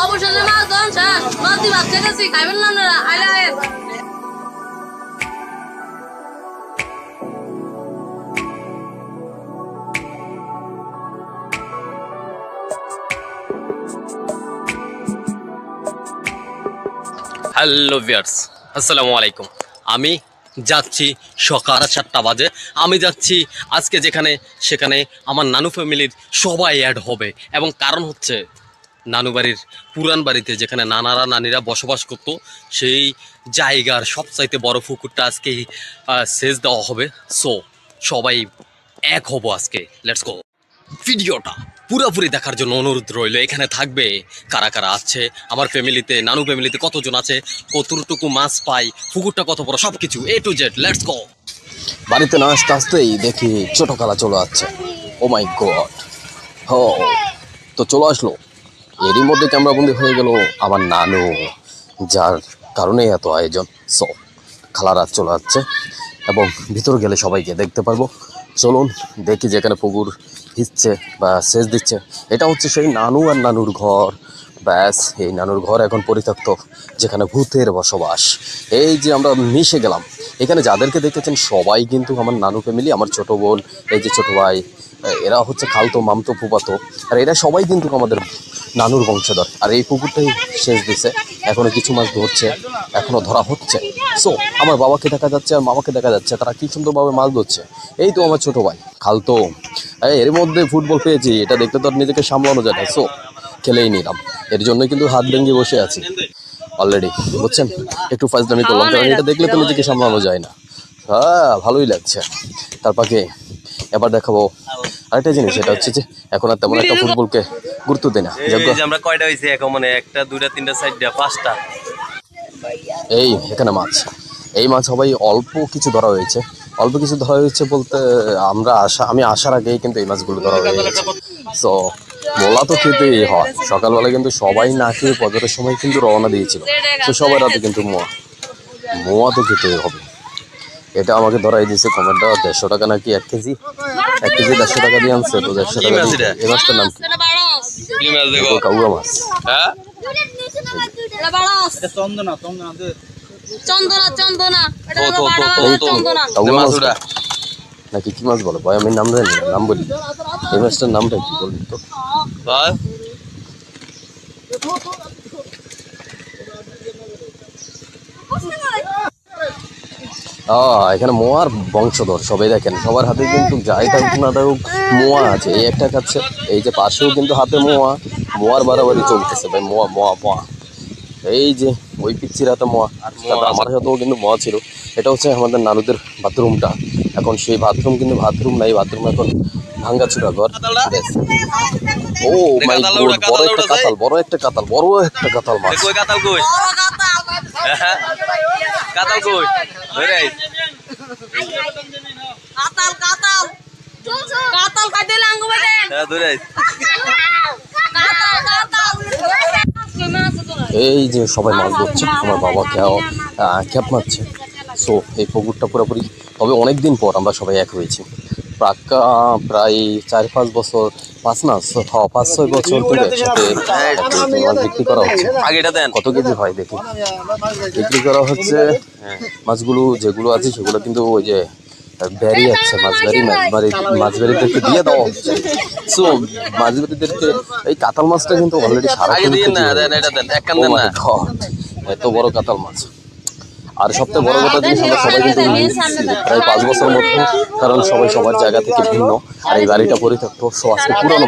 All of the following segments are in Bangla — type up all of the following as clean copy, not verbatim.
অবশেষে মাছ ধরন শেষ। নদী ভাত খেতেছি, খাইবেন না আপনারা? আইলে আয়েন। হ্যালো ভিউয়ার্স, আসসালামু আলাইকুম। আমি যাচ্ছি সকাল 7টা বাজে। আমি যাচ্ছি আজকে যেখানে সেখানে আমার নানু ফ্যামিলির সবাই অ্যাড হবে, এবং কারণ হচ্ছে নানু বাড়ির পুরান বাড়িতে যেখানে নানারা নানিরা বসবাস করতো সেই জায়গার সবচাইতে বড় পুকুরটা আজকে সেচ দেওয়া হবে। সো সবাই এক হব আজকে। Let's go. ভিডিওটা পুরোপুরি দেখার জন্য অনুরোধ রইল। এখানে থাকবে কারা কারা আছে আমার ফ্যামিলিতে, নানু ফ্যামিলিতে কতজন আছে, কতটুকু মাছ পাই, পুকুরটা কত বড়, সব কিছু A to Z। Let's go. বাড়িতে না আসতে আসতেই দেখি ছোট খালা চলে আসছে। ও মাই গড, হো তো চলে আসলো। এরই মধ্যে ক্যামেরাবন্দি হয়ে গেল আমার নানু, যার কারণে এত আয়োজন। সো খালারা চলে আসছে এবং ভিতর গেলে সবাইকে দেখতে পারবো। চলুন দেখি যেখানে পুকুর হিচ্ছে বা সেচ দিচ্ছে। এটা হচ্ছে সেই নানু আর নানুর ঘর। ব্যাস, এই নানুর ঘর এখন পরিত্যক্ত, যেখানে ভূতের বসবাস। এই যে আমরা মিশে গেলাম, এখানে যাদেরকে দেখেছেন সবাই কিন্তু আমার নানু ফ্যামিলি। আমার ছোট বোন, এই যে ছোট ভাই, এরা হচ্ছে খালতো মামতো ফুপাতো, আর এরা সবাই কিন্তু আমাদের নানুর বংশধর। আর এই পুকুরটাই সেচ দিছে, এখনো কিছু মাছ ধরছে, এখনো ধরা হচ্ছে। সো আমার বাবাকে দেখা যাচ্ছে আর মামাকে দেখা যাচ্ছে, তারা কি সুন্দরভাবে মাছ ধরছে। এই তো আমার ছোট ভাই খালতো, এর মধ্যে ফুটবল পেয়েছি, এটা দেখতে তো আর নিজেকে সামলানো যায় না। সো খেলেই নিলাম, এর জন্য কিন্তু হাত ভেঙে বসে আছি অলরেডি, বুঝছেন। একটু ফাজলামি করলাম, কারণ এটা দেখলে তো নিজেকে সামলানো যায় না। হ্যাঁ, ভালোই লাগছে। তারপরে এবার দেখাবো আরেকটা জিনিস, এটা হচ্ছে যে এখন আর তেমন একটা ফুটবলকে গুরুত্ব দেয় না। আমরা কয়টা হয়েছে এখন, মানে 1টা 2টা 3টা 4টা 5টা। এই এখানে মাছ, এই মাছ সবাই অল্প কিছু ধরা হয়েছে। অল্প কিছু ধরা হয়েছে বলতে আমি আসার আগেই কিন্তু এই মাছগুলো ধরা হয়ে গেছে। সো মোলা তো খেতেই হয়। সকালবেলা কিন্তু সবাই না খেয়ে ফজরের সময় কিন্তু রওনা দিয়েছিল। তো সবার রাতে কিন্তু মোয়া তো খেতেই হবে। এটা আমাকে ধরাই দিয়েছে কমেন্টটা 150 টাকা নাকি 1 কেজি। 1 কেজি 150 টাকা দিয়ে আনছে, তো 150 টাকা দিয়ে। এই মাছটার নাম কি? কি মাছ দেখো? কাউয়া মাছ। হ্যাঁ, এটা বাড়স। চন্দনা চন্দনা চন্দনা। এটা হলো তো, তো, বাড়া তো, বাড়া তো। চন্দনা। কাউয়া মাছ মাছ ওটা। নাকি কি মাছ বলো ভাই, আমি নাম জানি না, নাম বলি। এই মাছটার নামটা কি বলবি তো? ভাই এখানে মোয়ার বংশধর সবাই দেখেন, সবার হাতে কিন্তু যাই থাকুক না থাকুক মোয়া আছে। এই একটা খাচ্ছে, এই যে পাশেও কিন্তু হাতে মোয়ার বাড়াবাড়ি চলতেছে ভাই। মোয়া মোয়া মোয়া, এই যে ওই পিচ্ছির হাতে মোয়া, তারপর আমার হাতেও কিন্তু মোয়া ছিল। এটা হচ্ছে আমাদের নানুদের বাথরুমটা। এখন সেই বাথরুম নাই, বাথরুম এখন ভাঙ্গাচুরা ঘর। ও মাই গড, বড় একটা কাতাল মাছ। কই কাতাল কই? বড় কাতাল। কাতাল কই? ধরে আই। কাতাল কাতাল। কাতাল কাটে লাঙ্গু বেটে। হ্যাঁ, ধরে আই। কাতাল কাতাল। এই যে সবাই মাছ ধরছে, আমার বাবা ক্যাপ মারছে। সো এই পুকুরটা পুরোপুরি, তবে অনেক দিন পর আমরা সবাই এক হয়েছি। প্রায় 4-5 বছর, 5-6 বছর ধরে একসাথে মাছ বিক্রি করা হচ্ছে। আগেটা দেন। কত কেজি হয় দেখি, বিক্রি করা হচ্ছে। মাছগুলো যেগুলো আছে সেগুলো কিন্তু ওই যে ব্যারি আছে, মাছবাড়িদেরকে দিয়ে দেওয়া হচ্ছে। সো মাছবাড়িদেরকে এই কাতাল মাছটা কিন্তু অলরেডি আগে দিন না, দেন এটা দেন, এক কান দেন না। এত বড় কাতাল মাছ। আর সবথেকে বড় কথা জিনিস, আমরা সবাই কিন্তু মিশছি প্রায় 5 বছর মধ্যে, কারণ সবাই সবার জায়গা থেকে ভিন্ন। আর এই বাড়িটা পরিত্যক্ত। সো আজকে পুরনো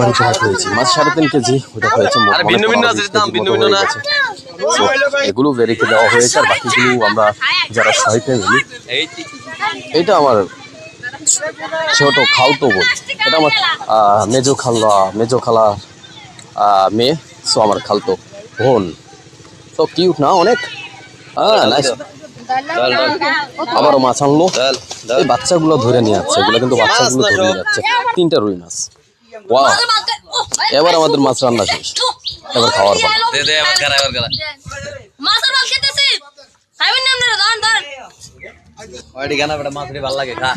বাড়িতে হাট হয়েছে মাছ 3.5 কেজি ওটা হয়েছে। আর ভিন্ন ভিন্ন আছে দাম, ভিন্ন ভিন্ন না। এগুলো বেরিকে দেওয়া হয়েছে, আর বাকিগুলো আমরা যারা ছয় ফ্যামিলি। এটা আমার ছোট খালতো বোন, এটা আমার মেজো খালা মেয়ে। সো আমার খালতো বোন। তো কিউট না অনেক? নাইস। আবারও মাছ আনলো, এই বাচ্চাগুলো ধরে নিয়ে যাচ্ছে। এগুলো কিন্তু বাচ্চাগুলো ধরে নিয়ে যাচ্ছে। 3টা রুই মাছ। ওয়াও, এবার আমাদের মাছ রান্না শেষ, এবার খাওয়ার পালা। দে দে, এবার করা। মাছের মাছ খেতেছি। খাইবেন না আপনারা? দাঁড়ান দাঁড়ান। ওইটি গানা বেটা মাছরি ভালো লাগে, খা।